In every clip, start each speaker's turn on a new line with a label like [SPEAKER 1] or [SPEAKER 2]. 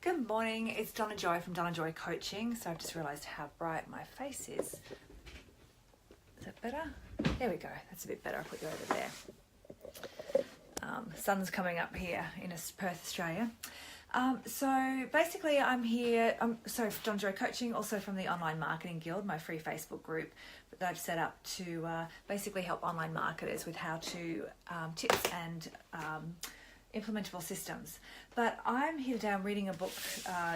[SPEAKER 1] Good morning, it's Donna Joy from Donna Joy Coaching. So I've just realised how bright my face is. Is that better? There we go, that's a bit better. I'll put you over there. Sun's coming up here in Perth, Australia. So basically I'm here, for Donna Joy Coaching, also from the Online Marketing Guild, my free Facebook group that I've set up to basically help online marketers with how to tips and implementable systems. But I'm here today, I'm reading a book,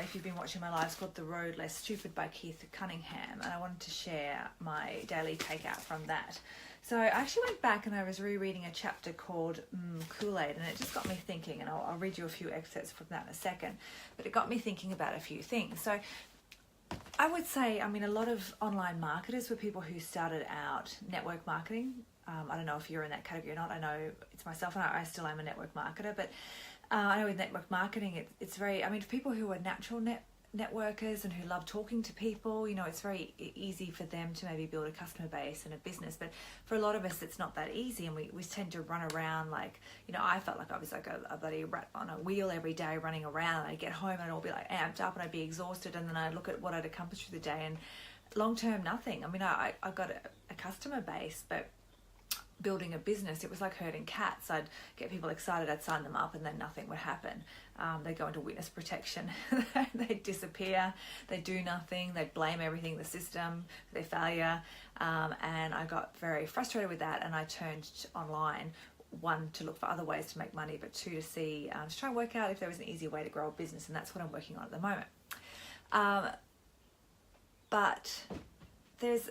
[SPEAKER 1] if you've been watching my lives, called The Road Less Stupid by Keith Cunningham, and I wanted to share my daily takeout from that. So I actually went back and I was rereading a chapter called Kool-Aid, and it just got me thinking, and I'll read you a few excerpts from that in a second, but it got me thinking about a few things. So I would say, a lot of online marketers were people who started out network marketing. I don't know if you're in that category or not. I know it's myself, and I still am a network marketer, but I know with network marketing, it's very, for people who are natural networkers and who love talking to people, it's very easy for them to maybe build a customer base and a business. But for a lot of us, it's not that easy, and we tend to run around like, I felt like I was like a bloody rat on a wheel every day running around. I'd get home and I'd all be like amped up and I'd be exhausted, and then I'd look at what I'd accomplished through the day, and long term, nothing. I got a customer base, but building a business, it was like herding cats. I'd get people excited, I'd sign them up, and then nothing would happen. They'd go into witness protection, they'd disappear, they'd do nothing, they'd blame everything, the system, their failure, and I got very frustrated with that, and I turned online, one, to look for other ways to make money, but two, to see, to try and work out if there was an easy way to grow a business, and that's what I'm working on at the moment. But there's,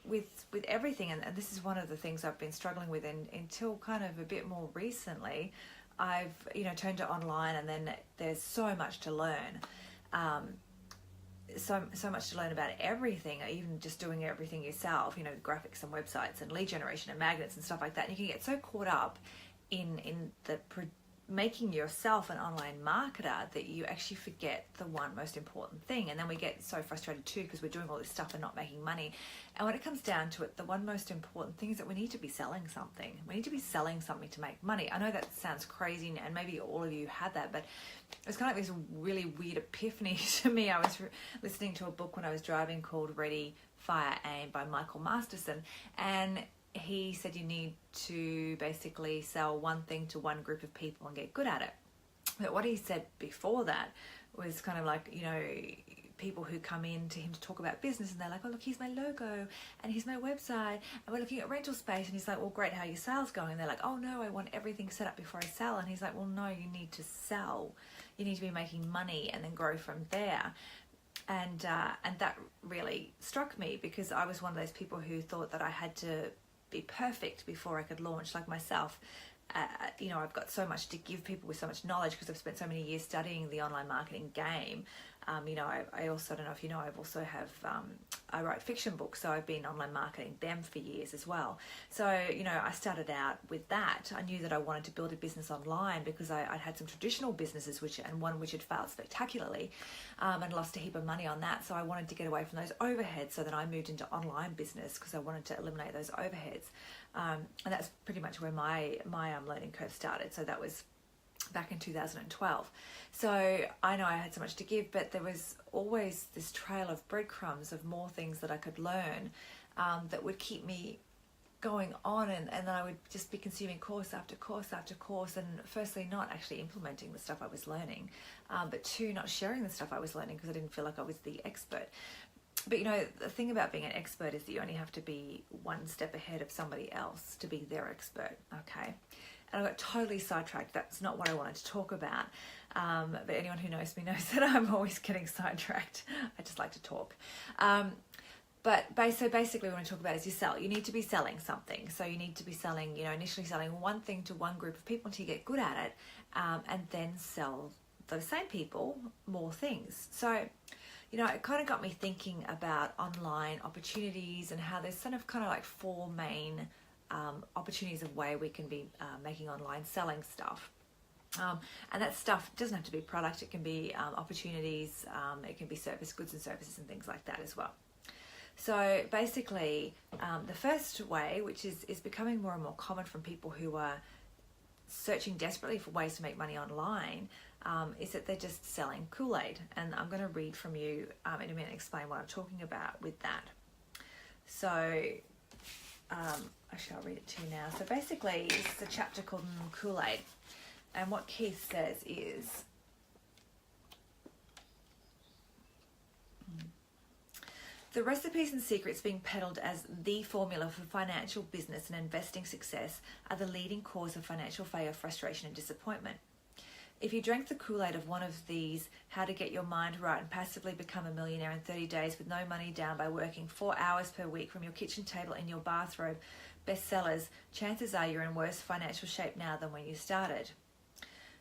[SPEAKER 1] with everything, and this is one of the things I've been struggling with until kind of a bit more recently. I've, turned to online, and then there's so much to learn. So much to learn about everything, even just doing everything yourself, graphics and websites and lead generation and magnets and stuff like that. And you can get so caught up in the making yourself an online marketer that you actually forget the one most important thing. And then we get so frustrated too because we're doing all this stuff and not making money. And when it comes down to it, the one most important thing is that we need to be selling something. We need to be selling something to make money. I know that sounds crazy, and maybe all of you had that, but it's kind of like this really weird epiphany to me. I was listening to a book when I was driving called Ready, Fire, Aim by Michael Masterson, and he said you need to basically sell one thing to one group of people and get good at it. But what he said before that was kind of like, people who come in to him to talk about business, and they're like, oh, look, here's my logo and here's my website and we're looking at rental space. And he's like, well, great, how are your sales going? And they're like, oh no, I want everything set up before I sell. And he's like, well, no, you need to sell. You need to be making money and then grow from there. And that really struck me, because I was one of those people who thought that I had to be perfect before I could launch, like myself. I've got so much to give people with so much knowledge because I've spent so many years studying the online marketing game. I also, I don't know if you know, I write fiction books, so I've been online marketing them for years as well. So, I started out with that. I knew that I wanted to build a business online because I'd had some traditional businesses, one which had failed spectacularly, and lost a heap of money on that. So I wanted to get away from those overheads. So then I moved into online business because I wanted to eliminate those overheads. And that's pretty much where my learning curve started. So that was back in 2012. So I know I had so much to give, but there was always this trail of breadcrumbs of more things that I could learn that would keep me going on, and then I would just be consuming course after course after course, and firstly not actually implementing the stuff I was learning, but two, not sharing the stuff I was learning because I didn't feel like I was the expert. But the thing about being an expert is that you only have to be one step ahead of somebody else to be their expert, okay? And I got totally sidetracked. That's not what I wanted to talk about. But anyone who knows me knows that I'm always getting sidetracked. I just like to talk. So basically what I talk about is you sell. You need to be selling something. So you need to be selling, initially selling one thing to one group of people until you get good at it, and then sell those same people more things. So it kind of got me thinking about online opportunities and how there's kind of like four main opportunities of way we can be making online selling stuff. And that stuff doesn't have to be product. It can be opportunities. It can be goods and services and things like that as well. So basically, the first way, which is becoming more and more common from people who are searching desperately for ways to make money online, is that they're just selling Kool-Aid. And I'm going to read from you in a minute and explain what I'm talking about with that. So actually I'll read it to you now. So basically it's a chapter called Kool-Aid, and what Keith says is the recipes and secrets being peddled as the formula for financial, business and investing success are the leading cause of financial failure, frustration and disappointment. If you drank the Kool-Aid of one of these, how to get your mind right and passively become a millionaire in 30 days with no money down by working 4 hours per week from your kitchen table in your bathrobe, bestsellers, chances are you're in worse financial shape now than when you started.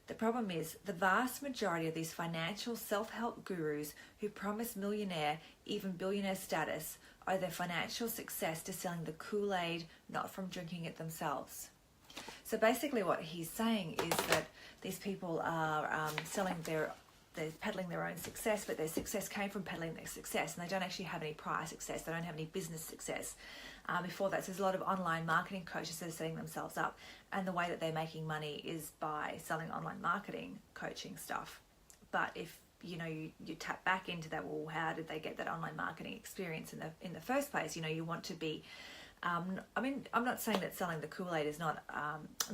[SPEAKER 1] The problem is the vast majority of these financial self-help gurus who promise millionaire, even billionaire status, owe their financial success to selling the Kool-Aid, not from drinking it themselves. So basically what he's saying is that these people are they're peddling their own success, but their success came from peddling their success, and they don't actually have any prior success. They don't have any business success. Before that, so there's a lot of online marketing coaches that are setting themselves up, and the way that they're making money is by selling online marketing coaching stuff. But if you tap back into that, well, how did they get that online marketing experience in the first place? You want to be I mean, I'm not saying that selling the Kool-Aid is not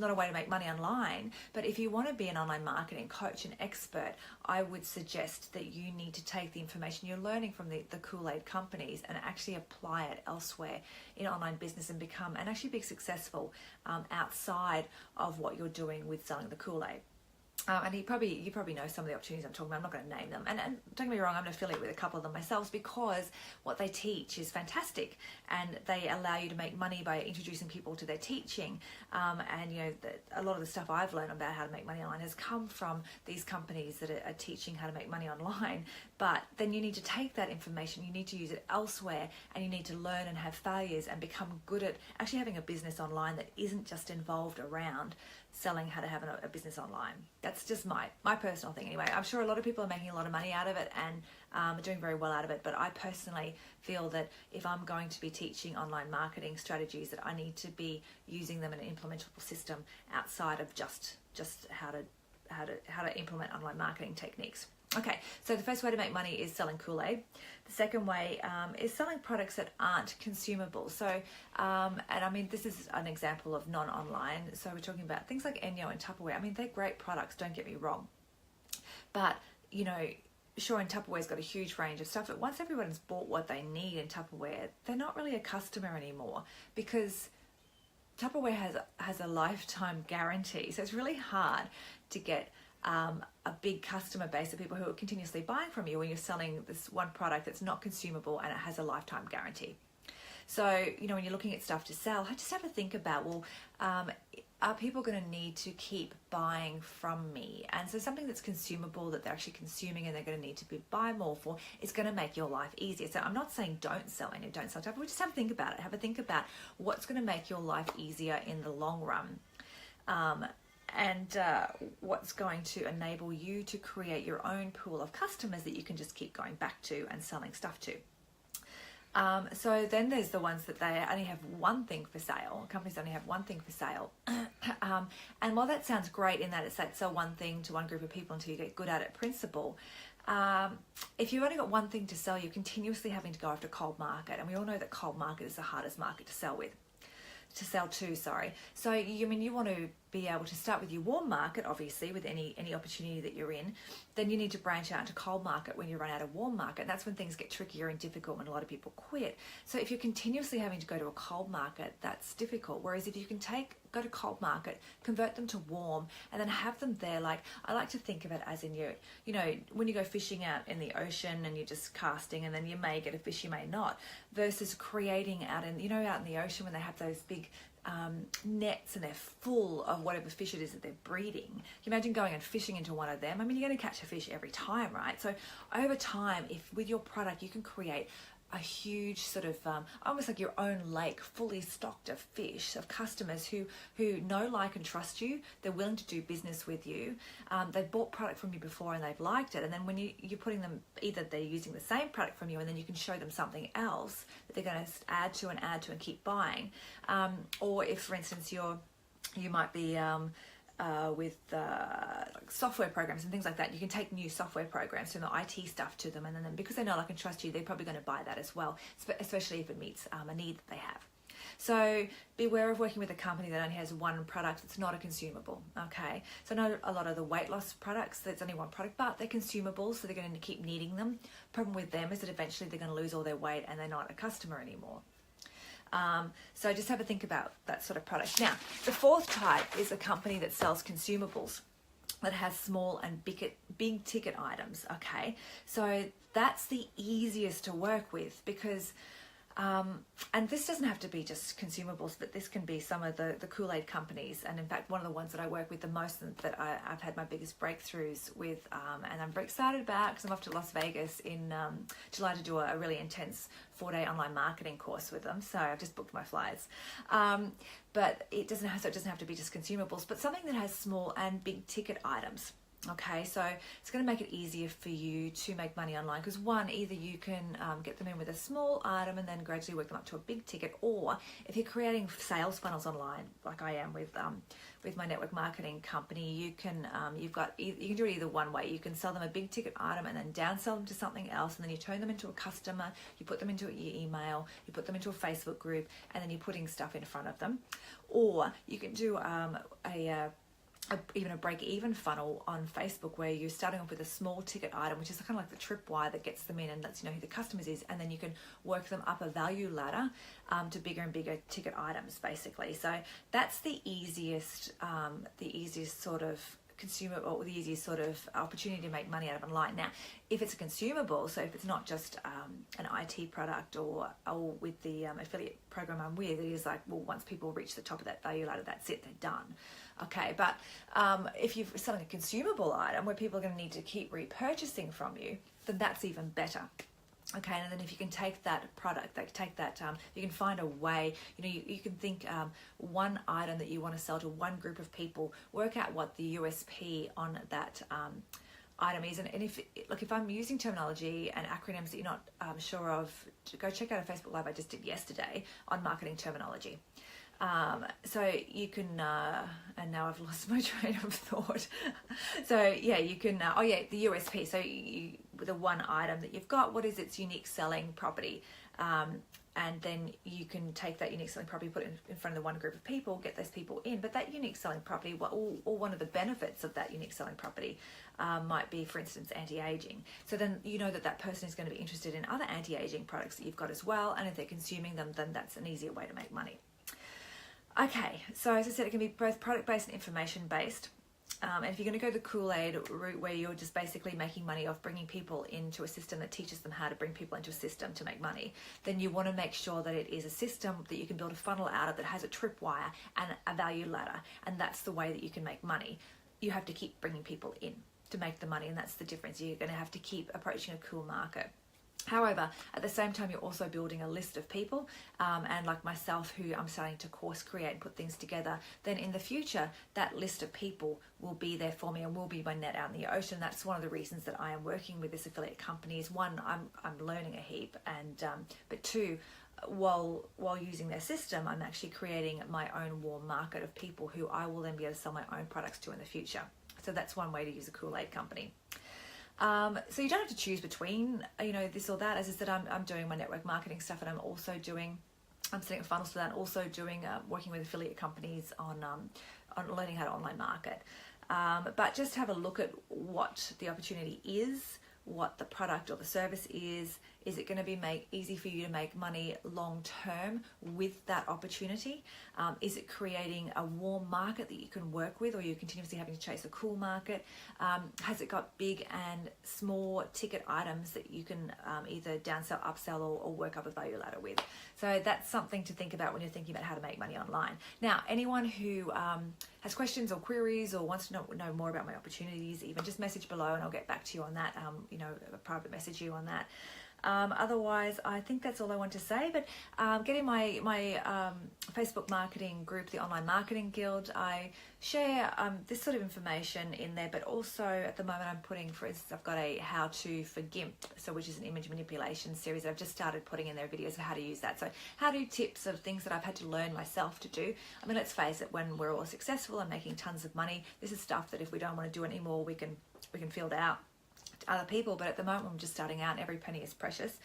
[SPEAKER 1] a way to make money online, but if you want to be an online marketing coach and expert, I would suggest that you need to take the information you're learning from the Kool-Aid companies and actually apply it elsewhere in online business and actually be successful outside of what you're doing with selling the Kool-Aid. And you probably know some of the opportunities I'm talking about. I'm not going to name them. And don't get me wrong, I'm an affiliate with a couple of them myself because what they teach is fantastic, and they allow you to make money by introducing people to their teaching. And a lot of the stuff I've learned about how to make money online has come from these companies that are teaching how to make money online. But then you need to take that information, you need to use it elsewhere, and you need to learn and have failures and become good at actually having a business online that isn't just involved around selling how to have a business online. That's just my personal thing anyway. I'm sure a lot of people are making a lot of money out of it and are doing very well out of it, but I personally feel that if I'm going to be teaching online marketing strategies, that I need to be using them in an implementable system outside of just how to implement online marketing techniques. Okay, so the first way to make money is selling Kool-Aid. The second way is selling products that aren't consumable. So, and I mean, this is an example of non-online. So we're talking about things like Enyo and Tupperware. I mean, they're great products, don't get me wrong. But, sure, and Tupperware's got a huge range of stuff, but once everyone's bought what they need in Tupperware, they're not really a customer anymore because Tupperware has a lifetime guarantee. So it's really hard to get a big customer base of people who are continuously buying from you when you're selling this one product that's not consumable and it has a lifetime guarantee. So, when you're looking at stuff to sell, just have a think about, are people going to need to keep buying from me? And so something that's consumable, that they're actually consuming and they're going to need to buy more for, is going to make your life easier. So I'm not saying don't sell any, don't sell Tupperware, just have a think about it. Have a think about what's going to make your life easier in the long run. And what's going to enable you to create your own pool of customers that you can just keep going back to and selling stuff to. So then there's the ones that they only have one thing for sale. Companies only have one thing for sale. And while that sounds great in that it's that sell one thing to one group of people until you get good at it principle, if you've only got one thing to sell, you're continuously having to go after cold market. And we all know that cold market is the hardest market to sell to. So you want to be able to start with your warm market, obviously, with any opportunity that you're in. Then you need to branch out into cold market when you run out of warm market. And that's when things get trickier and difficult when a lot of people quit. So if you're continuously having to go to a cold market, that's difficult. Whereas if you can go to cold market, convert them to warm, and then have them there. Like, I like to think of it as in when you go fishing out in the ocean and you're just casting, and then you may get a fish, you may not, versus creating out in the ocean when they have those big nets and they're full of whatever fish it is that they're breeding. Can you imagine going and fishing into one of them? I mean, you're going to catch a fish every time, right? So over time, if with your product you can create a huge sort of almost like your own lake fully stocked of fish, of customers who know, like and trust you. They're willing to do business with you. They've bought product from you before and they've liked it, and then when you're putting them, either they're using the same product from you and then you can show them something else that they're going to add to and keep buying, or if for instance you might be like software programs and things like that. You can take new software programs and the IT stuff to them, and then because they know I can trust you, they're probably going to buy that as well, especially if it meets a need that they have. So beware of working with a company that only has one product that's not a consumable, okay? So I know a lot of the weight loss products, there's only one product, but they're consumables, so they're going to keep needing them. Problem with them is that eventually they're going to lose all their weight and they're not a customer anymore. So just have a think about that sort of product. Now, the fourth type is a company that sells consumables that has small and big ticket items, okay? So that's the easiest to work with because, and this doesn't have to be just consumables, but this can be some of the Kool-Aid companies. And in fact, one of the ones that I work with the most and that I've had my biggest breakthroughs with, and I'm very excited about because I'm off to Las Vegas in July to do a really intense 4-day online marketing course with them. So I've just booked my flights. But it doesn't have to be just consumables, but something that has small and big ticket items. Okay, so it's going to make it easier for you to make money online because one, either you can get them in with a small item and then gradually work them up to a big ticket, or if you're creating sales funnels online, like I am with my network marketing company, you can you can do it either one way. You can sell them a big ticket item and then downsell them to something else, and then you turn them into a customer. You put them into your email, you put them into a Facebook group, and then you're putting stuff in front of them, or you can do even a break-even funnel on Facebook where you're starting off with a small ticket item, which is kind of like the tripwire that gets them in and lets you know who the customers is, and then you can work them up a value ladder to bigger and bigger ticket items, basically. So that's the easiest sort of consumer, or the easiest sort of opportunity to make money out of online. Now, if it's a consumable, so if it's not just an IT product or with the affiliate program I'm with, it is like, well, once people reach the top of that value ladder, that's it, they're done. Okay, but if you're selling a consumable item where people are going to need to keep repurchasing from you, then that's even better. Okay, and then if you can take that product, you can find a way, you can think one item that you want to sell to one group of people, work out what the USP on that item is. And if I'm using terminology and acronyms that you're not sure of, go check out a Facebook Live I just did yesterday on marketing terminology. So you can, and now I've lost my train of thought. So yeah, you can, the USP. So the one item that you've got, what is its unique selling property? And then you can take that unique selling property, put it in front of the one group of people, get those people in. But that unique selling property, or one of the benefits of that unique selling property might be, for instance, anti-aging. So then you know that person is going to be interested in other anti-aging products that you've got as well. And if they're consuming them, then that's an easier way to make money. Okay, so as I said, it can be both product-based and information-based. And if you're going to go the Kool-Aid route where you're just basically making money off bringing people into a system that teaches them how to bring people into a system to make money, then you want to make sure that it is a system that you can build a funnel out of that has a tripwire and a value ladder. And that's the way that you can make money. You have to keep bringing people in to make the money, and that's the difference. You're going to have to keep approaching a cool market. However, at the same time, you're also building a list of people, and like myself, who I'm starting to course create and put things together, then in the future, that list of people will be there for me and will be my net out in the ocean. That's one of the reasons that I am working with this affiliate company. Is one, I'm learning a heap, and but two, while using their system, I'm actually creating my own warm market of people who I will then be able to sell my own products to in the future. So that's one way to use a Kool-Aid company. So you don't have to choose between, this or that. As I said, I'm doing my network marketing stuff, and I'm setting up funnels for that, and also doing, working with affiliate companies on learning how to online market. But just have a look at what the opportunity is, what the product or the service is. Is it going to be easy for you to make money long term with that opportunity? Is it creating a warm market that you can work with, or you're continuously having to chase a cool market? Has it got big and small ticket items that you can either downsell, upsell, or work up a value ladder with? So that's something to think about when you're thinking about how to make money online. Now, anyone who has questions or queries or wants to know more about my opportunities, even just message below and I'll get back to you on that, private message you on that. Otherwise, I think that's all I want to say. But get in my Facebook marketing group, the Online Marketing Guild. I share this sort of information in there, but also at the moment I'm putting, for instance, I've got a how-to for GIMP, so which is an image manipulation series that I've just started putting in there, videos of how to use that. So how-to tips of things that I've had to learn myself to do. I mean, let's face it, when we're all successful and making tons of money, this is stuff that if we don't want to do anymore, we can field out to other people. But at the moment, I'm just starting out and every penny is precious.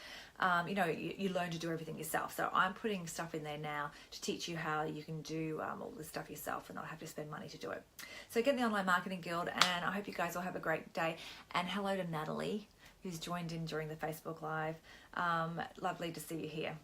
[SPEAKER 1] You know, you learn to do everything yourself. So I'm putting stuff in there now to teach you how you can do all this stuff yourself and not have to spend money to do it. So get in the Online Marketing Guild, and I hope you guys all have a great day. And hello to Natalie, who's joined in during the Facebook Live. Lovely to see you here.